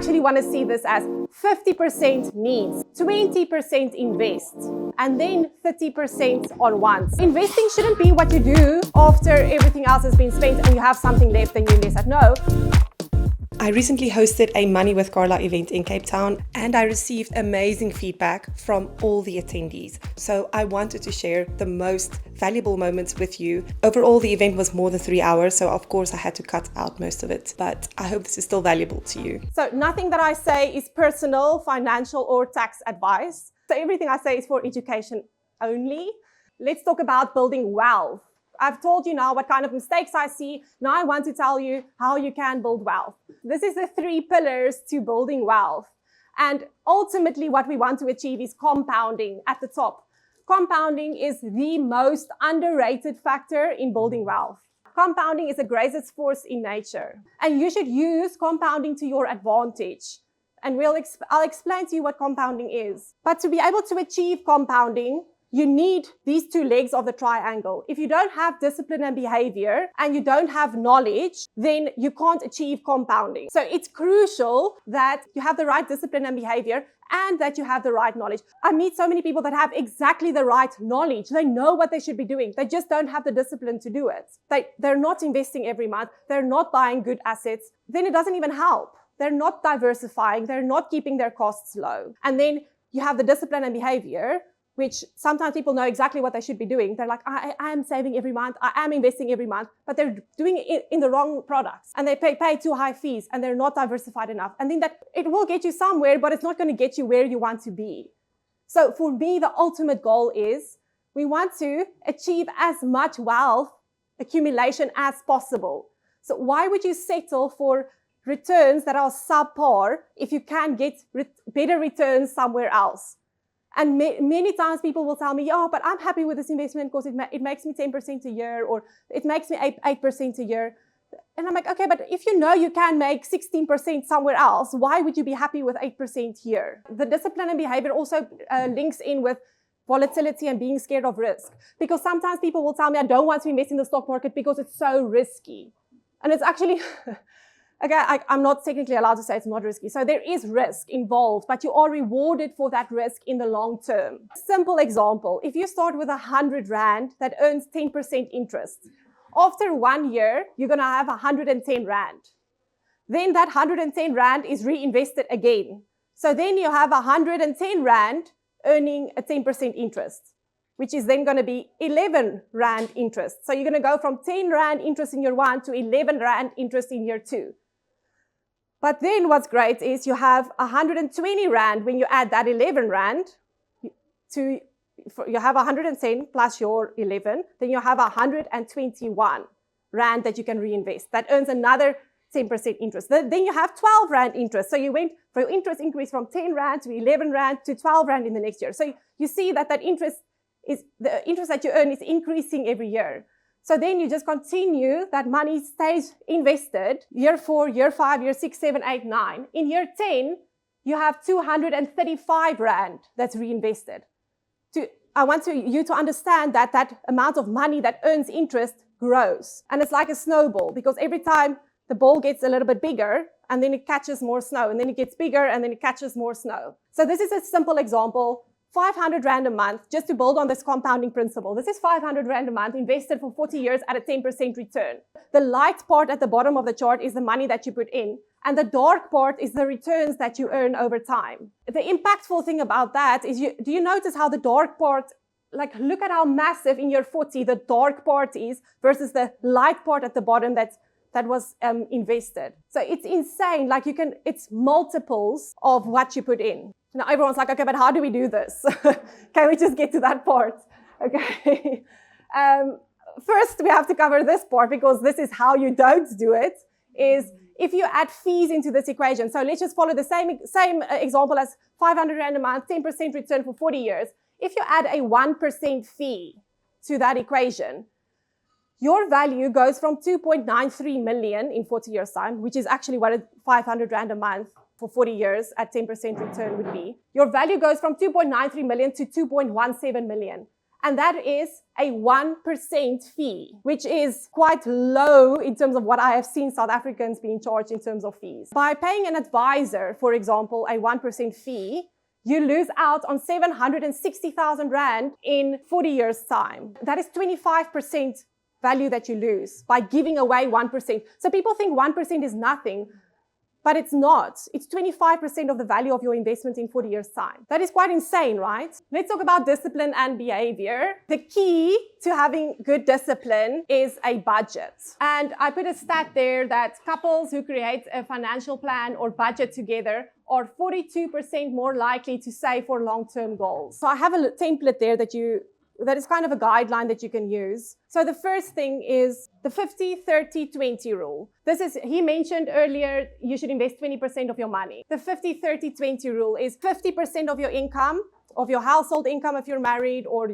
actually want to see this as 50% needs, 20% invest, and then 30% on wants. Investing shouldn't be what you do after everything else has been spent and you have something left and you invest at. No. I recently hosted a Money with Carla event in Cape Town and I received amazing feedback from all the attendees. So I wanted to share the most valuable moments with you. Overall, the event was more than 3 hours, so of course I had to cut out most of it, but I hope this is still valuable to you. So nothing that I say is personal, financial, or tax advice. So everything I say is for education only. Let's talk about building wealth. I've told you now what kind of mistakes I see. Now I want to tell you how you can build wealth. This is the 3 pillars to building wealth. And ultimately what we want to achieve is compounding at the top. Compounding is the most underrated factor in building wealth. Compounding is the greatest force in nature. And you should use compounding to your advantage. And I'll explain to you what compounding is. But to be able to achieve compounding, you need these 2 legs of the triangle. If you don't have discipline and behavior and you don't have knowledge, then you can't achieve compounding. So it's crucial that you have the right discipline and behavior and that you have the right knowledge. I meet so many people that have exactly the right knowledge. They know what they should be doing. They just don't have the discipline to do it. They're not investing every month. They're not buying good assets. Then it doesn't even help. They're not diversifying. They're not keeping their costs low. And then you have the discipline and behavior, which sometimes people know exactly what they should be doing. They're like, I am saving every month, I am investing every month, but they're doing it in the wrong products and they pay too high fees and they're not diversified enough. And then that it will get you somewhere, but it's not going to get you where you want to be. So for me, the ultimate goal is we want to achieve as much wealth accumulation as possible. So why would you settle for returns that are subpar if you can get better returns somewhere else? And many times people will tell me, oh, but I'm happy with this investment because it makes me 10% a year or it makes me 8% a year. And I'm like, okay, but if you know you can make 16% somewhere else, why would you be happy with 8% here? The discipline and behavior also links in with volatility and being scared of risk. Because sometimes people will tell me, I don't want to invest in the stock market because it's so risky. And it's actually... Okay, I'm not technically allowed to say it's not risky. So there is risk involved, but you are rewarded for that risk in the long term. Simple example, if you start with 100 Rand that earns 10% interest, after 1 year, you're going to have 110 Rand. Then that 110 Rand is reinvested again. So then you have 110 Rand earning a 10% interest, which is then going to be 11 Rand interest. So you're going to go from 10 Rand interest in year 1 to 11 Rand interest in year 2. But then what's great is you have 120 Rand when you add that 11 Rand you have 110 plus your 11, then you have 121 Rand that you can reinvest. That earns another 10% interest. Then you have 12 Rand interest. So you went for your interest increase from 10 Rand to 11 Rand to 12 Rand in the next year. So you see that interest that you earn is increasing every year. So then you just continue, that money stays invested, year 4, year 5, year 6, 7, 8, 9. In year 10, you have 235 Rand that's reinvested. I want you to understand that that amount of money that earns interest grows. And it's like a snowball, because every time the ball gets a little bit bigger, and then it catches more snow, and then it gets bigger, and then it catches more snow. So this is a simple example. 500 Rand a month, just to build on this compounding principle. This is 500 Rand a month invested for 40 years at a 10% return. The light part at the bottom of the chart is the money that you put in, and the dark part is the returns that you earn over time. The impactful thing about that is, do you notice how the dark part, like look at how massive in year 40 the dark part is versus the light part at the bottom that was invested. So it's insane, like it's multiples of what you put in. Now everyone's like, okay, but how do we do this? Can we just get to that part? Okay. First, we have to cover this part because this is how you don't do it, is if you add fees into this equation. So let's just follow the same example as 500 Rand a month, 10% return for 40 years. If you add a 1% fee to that equation, your value goes from 2.93 million in 40 years' time, which is actually what 500 Rand a month for 40 years at 10% return would be. Your value goes from 2.93 million to 2.17 million. And that is a 1% fee, which is quite low in terms of what I have seen South Africans being charged in terms of fees. By paying an advisor, for example, a 1% fee, you lose out on 760,000 Rand in 40 years' time. That is 25% value that you lose by giving away 1%. So people think 1% is nothing. But it's not. It's 25% of the value of your investment in 40 years' time. That is quite insane, right? Let's talk about discipline and behavior. The key to having good discipline is a budget. And I put a stat there that couples who create a financial plan or budget together are 42% more likely to save for long-term goals. So I have a template there that is kind of a guideline that you can use. So the first thing is the 50-30-20 rule. He mentioned earlier, you should invest 20% of your money. The 50-30-20 rule is 50% of your income, of your household income if you're married, or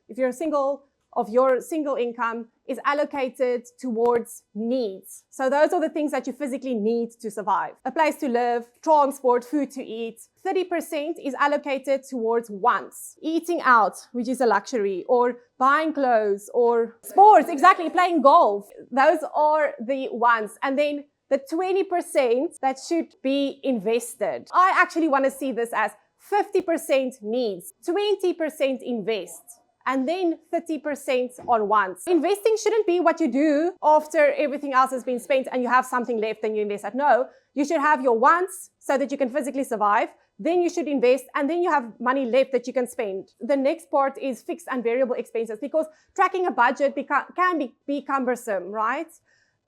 if you're single, of your single income is allocated towards needs. So those are the things that you physically need to survive. A place to live, transport, food to eat. 30% is allocated towards wants. Eating out, which is a luxury, or buying clothes, or sports, exactly, playing golf. Those are the wants. And then the 20% that should be invested. I actually want to see this as 50% needs, 20% invest, and then 30% on wants. Investing shouldn't be what you do after everything else has been spent and you have something left and you invest that. No, you should have your wants so that you can physically survive. Then you should invest, and then you have money left that you can spend. The next part is fixed and variable expenses, because tracking a budget can be cumbersome, right?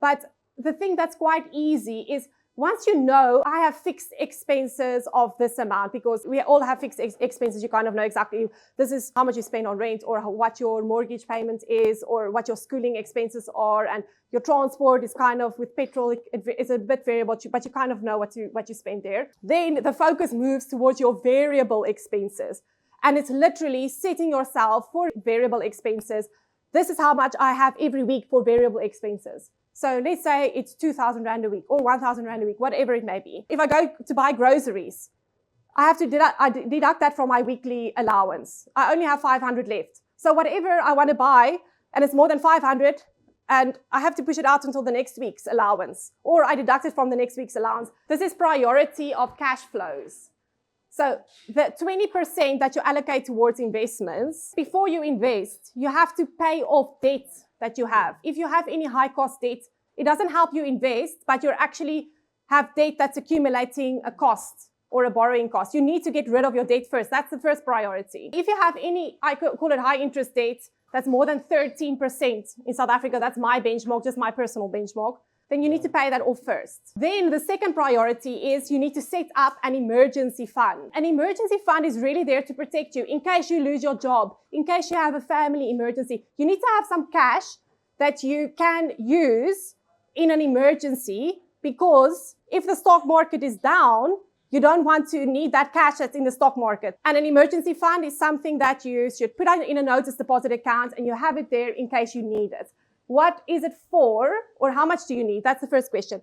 But the thing that's quite easy is once you know, I have fixed expenses of this amount, because we all have fixed expenses. You kind of know exactly this is how much you spend on rent, or what your mortgage payment is, or what your schooling expenses are, and your transport is kind of, with petrol, it's a bit variable, but you kind of know what you spend there. Then the focus moves towards your variable expenses. And it's literally setting yourself for variable expenses. This is how much I have every week for variable expenses. So let's say it's 2,000 Rand a week or 1,000 Rand a week, whatever it may be. If I go to buy groceries, I have to deduct that from my weekly allowance. I only have 500 left. So whatever I want to buy, and it's more than 500, and I have to push it out until the next week's allowance, or I deduct it from the next week's allowance. This is priority of cash flows. So the 20% that you allocate towards investments, before you invest, you have to pay off debt that you have. If you have any high cost debt, it doesn't help you invest, but you actually have debt that's accumulating a cost or a borrowing cost. You need to get rid of your debt first. That's the first priority. If you have any, I call it high interest debt, that's more than 13% in South Africa, that's my benchmark, just my personal benchmark, then you need to pay that off first. Then the second priority is you need to set up an emergency fund. An emergency fund is really there to protect you in case you lose your job, in case you have a family emergency. You need to have some cash that you can use in an emergency, because if the stock market is down, you don't want to need that cash that's in the stock market. And an emergency fund is something that you should put in a notice deposit account, and you have it there in case you need it. What is it for, or how much do you need? That's the first question.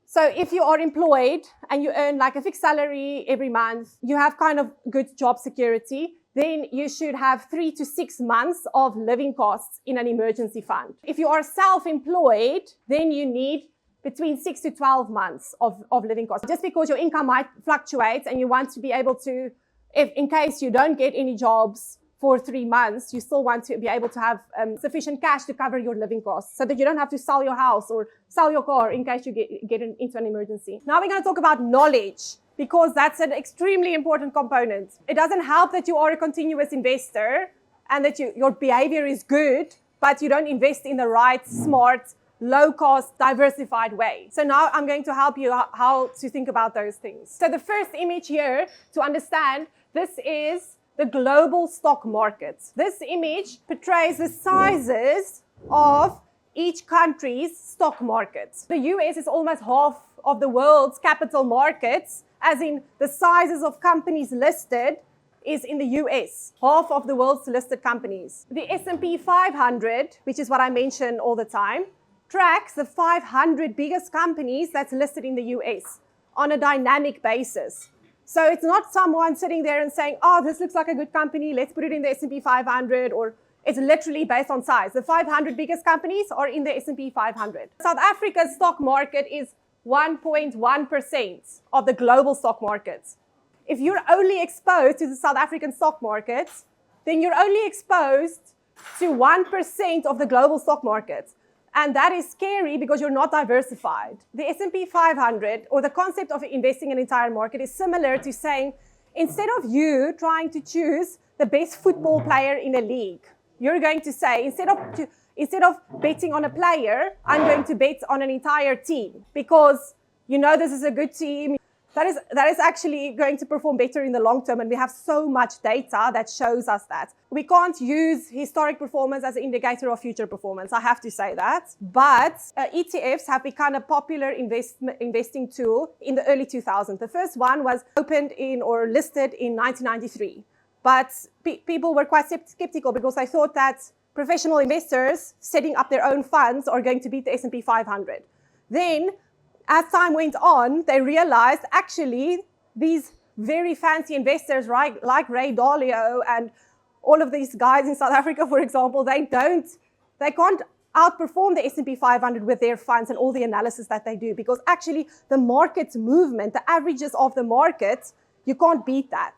So if you are employed and you earn like a fixed salary every month, you have kind of good job security, then you should have 3 to 6 months of living costs in an emergency fund. If you are self-employed, then you need between 6 to 12 months of living costs. Just because your income might fluctuate and you want to be able to, if in case you don't get any jobs for 3 months, you still want to be able to have sufficient cash to cover your living costs, so that you don't have to sell your house or sell your car in case you get into an emergency. Now we're going to talk about knowledge, because that's an extremely important component. It doesn't help that you are a continuous investor and that your behavior is good, but you don't invest in the right, smart, low-cost, diversified way. So now I'm going to help you how to think about those things. So the first image here to understand, this is the global stock market. This image portrays the sizes of each country's stock market. The US is almost half of the world's capital markets, as in the sizes of companies listed is in the US, half of the world's listed companies. The S&P 500, which is what I mention all the time, tracks the 500 biggest companies that's listed in the US on a dynamic basis. So it's not someone sitting there and saying, oh, this looks like a good company, let's put it in the S&P 500, or it's literally based on size. The 500 biggest companies are in the S&P 500. South Africa's stock market is 1.1% of the global stock market. If you're only exposed to the South African stock market, then you're only exposed to 1% of the global stock market. And that is scary because you're not diversified. The S&P 500, or the concept of investing in an entire market, is similar to saying, instead of you trying to choose the best football player in a league, you're going to say, instead of betting on a player, I'm going to bet on an entire team because you know this is a good team. That is actually going to perform better in the long term, and we have so much data that shows us that. We can't use historic performance as an indicator of future performance, I have to say that. But ETFs have become a popular investing tool in the early 2000s. The first one was opened in or listed in 1993. But people were quite skeptical because they thought that professional investors setting up their own funds are going to beat the S&P 500. Then, as time went on, they realized actually these very fancy investors, right, like Ray Dalio and all of these guys in South Africa, for example, they can't outperform the S&P 500 with their funds and all the analysis that they do, because actually the market's movement, the averages of the market, you can't beat that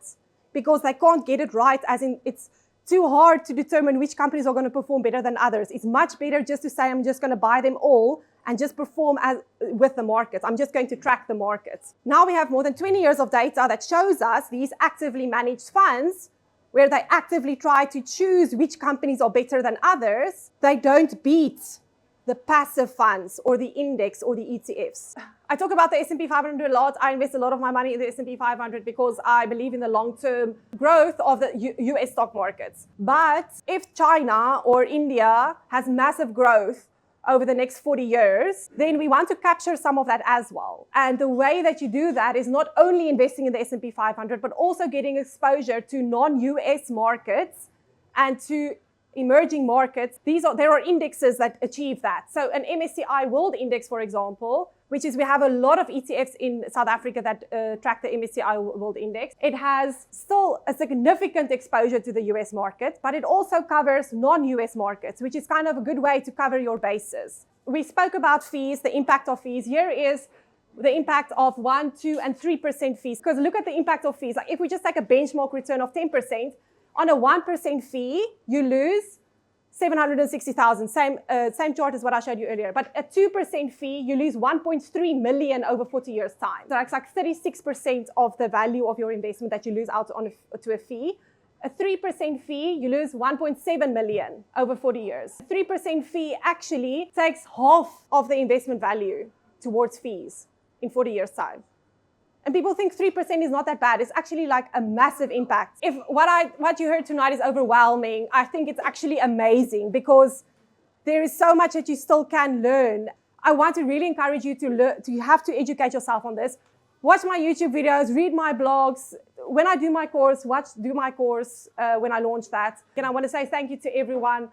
because they can't get it right, as in it's too hard to determine which companies are going to perform better than others. It's much better just to say, I'm just going to buy them all and just perform with the markets. I'm just going to track the markets. Now we have more than 20 years of data that shows us these actively managed funds, where they actively try to choose which companies are better than others. They don't beat the passive funds or the index or the ETFs. I talk about the S&P 500 a lot. I invest a lot of my money in the S&P 500 because I believe in the long-term growth of the US stock markets. But if China or India has massive growth over the next 40 years, then we want to capture some of that as well. And the way that you do that is not only investing in the S&P 500, but also getting exposure to non-US markets and to emerging markets. There are indexes that achieve that. So an MSCI World Index, for example, which is, we have a lot of ETFs in South Africa that track the MSCI World Index. It has still a significant exposure to the US market, but it also covers non-US markets, which is kind of a good way to cover your bases. We spoke about fees, the impact of fees. Here is the impact of 1%, 2%, and 3% fees. Because look at the impact of fees. Like if we just take a benchmark return of 10%, on a 1% fee, you lose 760,000. Same chart as what I showed you earlier. But a 2% fee, you lose 1.3 million over 40 years' time. So that's like 36% of the value of your investment that you lose out to a fee. A 3% fee, you lose 1.7 million over 40 years. A 3% fee actually takes half of the investment value towards fees in 40 years' time. And people think 3% is not that bad. It's actually like a massive impact. If what you heard tonight is overwhelming, I think it's actually amazing because there is so much that you still can learn. I want to really encourage you to learn. You have to educate yourself on this. Watch my YouTube videos, read my blogs. When I do my course, do my course when I launch that. And I want to say thank you to everyone